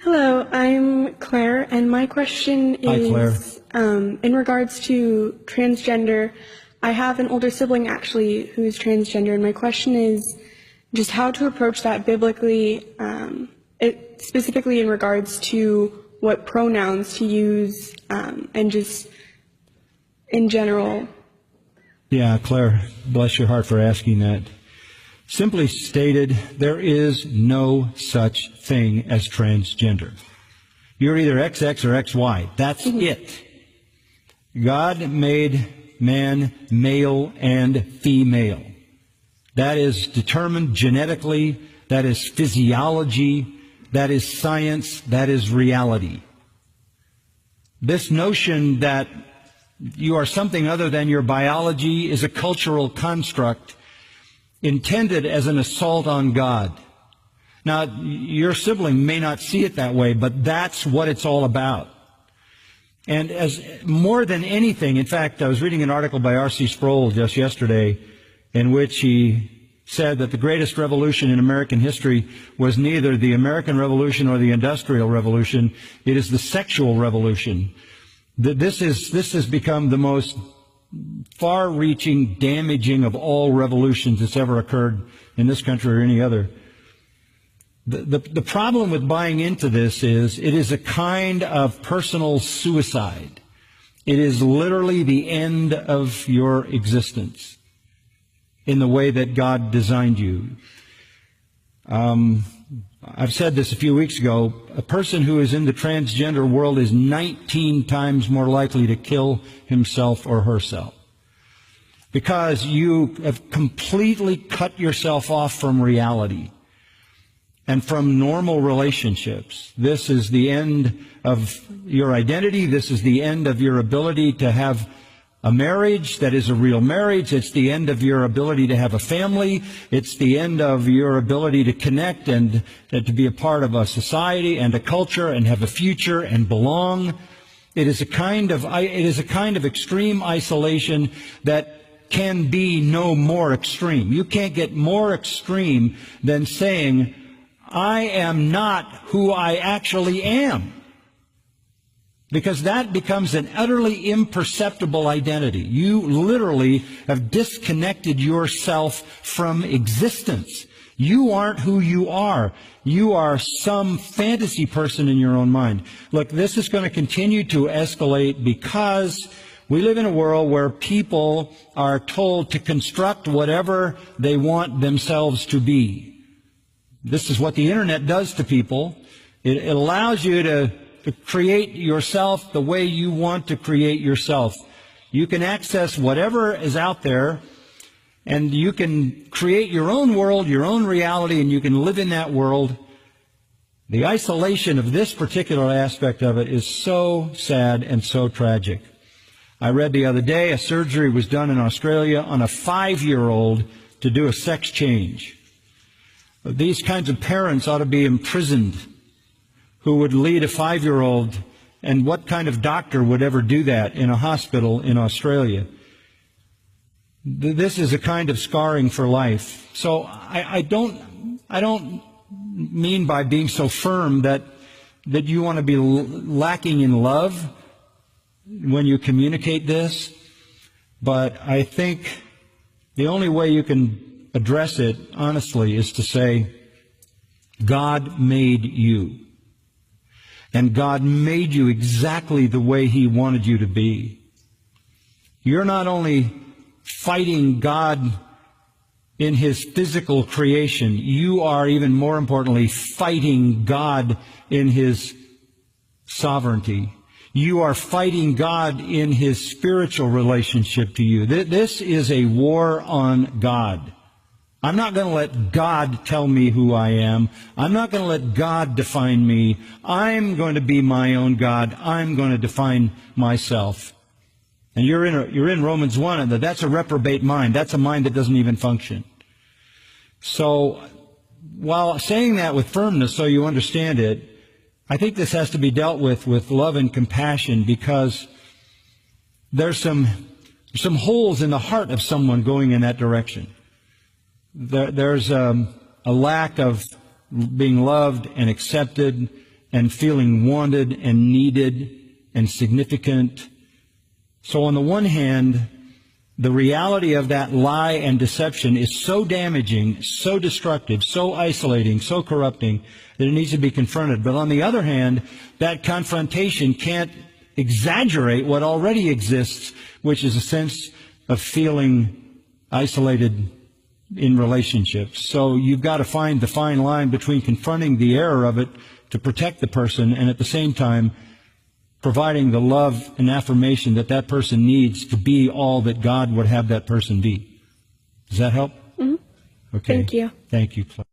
Hello, I'm Claire, and my question Hi, Claire. is in regards to transgender. I have an older sibling actually who's transgender, and my question is just how to approach that biblically, specifically in regards to what pronouns to use, and just in general. Yeah, Claire, bless your heart for asking that. Simply stated, there is no such thing as transgender. You're either XX or XY. That's it. God made man male and female. That is determined genetically. That is physiology. That is science. That is reality. This notion that you are something other than your biology is a cultural construct intended as an assault on God. Now, your sibling may not see it that way, but that's what it's all about. And as more than anything, in fact, I was reading an article by R.C. Sproul just yesterday in which he said that the greatest revolution in American history was neither the American Revolution or the Industrial Revolution. It is the sexual revolution. This has become the most far-reaching, damaging of all revolutions that's ever occurred in this country or any other. The problem with buying into this is it is a kind of personal suicide. It is literally the end of your existence in the way that God designed you. I've said this a few weeks ago. A person who is in the transgender world is 19 times more likely to kill himself or herself because you have completely cut yourself off from reality and from normal relationships. This is the end of your identity. This is the end of your ability to have a marriage that is a real marriage. It's the end of your ability to have a family. It's the end of your ability to connect and to be a part of a society and a culture and have a future and belong. It is a kind of extreme isolation that can be no more extreme. You can't get more extreme than saying, I am not who I actually am. Because that becomes an utterly imperceptible identity. You literally have disconnected yourself from existence. You aren't who you are. You are some fantasy person in your own mind. Look, this is going to continue to escalate because we live in a world where people are told to construct whatever they want themselves to be. This is what the internet does to people. It allows you to create yourself the way you want to create yourself. You can access whatever is out there, and you can create your own world, your own reality, and you can live in that world. The isolation of this particular aspect of it is so sad and so tragic. I read the other day a surgery was done in Australia on a 5-year-old to do a sex change. These kinds of parents ought to be imprisoned, who would lead a 5-year-old, and what kind of doctor would ever do that in a hospital in Australia? This is a kind of scarring for life. So I don't mean by being so firm that you want to be lacking in love when you communicate this, but I think the only way you can address it honestly is to say, God made you. And God made you exactly the way He wanted you to be. You're not only fighting God in His physical creation, you are even more importantly fighting God in His sovereignty. You are fighting God in His spiritual relationship to you. This is a war on God. I'm not going to let God tell me who I am. I'm not going to let God define me. I'm going to be my own God. I'm going to define myself. And you're in Romans 1, and that's a reprobate mind. That's a mind that doesn't even function. So, while saying that with firmness so you understand it, I think this has to be dealt with love and compassion, because there's some holes in the heart of someone going in that direction. There's a lack of being loved and accepted and feeling wanted and needed and significant. So on the one hand, the reality of that lie and deception is so damaging, so destructive, so isolating, so corrupting that it needs to be confronted. But on the other hand, that confrontation can't exaggerate what already exists, which is a sense of feeling isolated in relationships. So you've got to find the fine line between confronting the error of it to protect the person and at the same time providing the love and affirmation that that person needs to be all that God would have that person be. Does that help? Mm-hmm. Okay. Thank you. Thank you, Claire.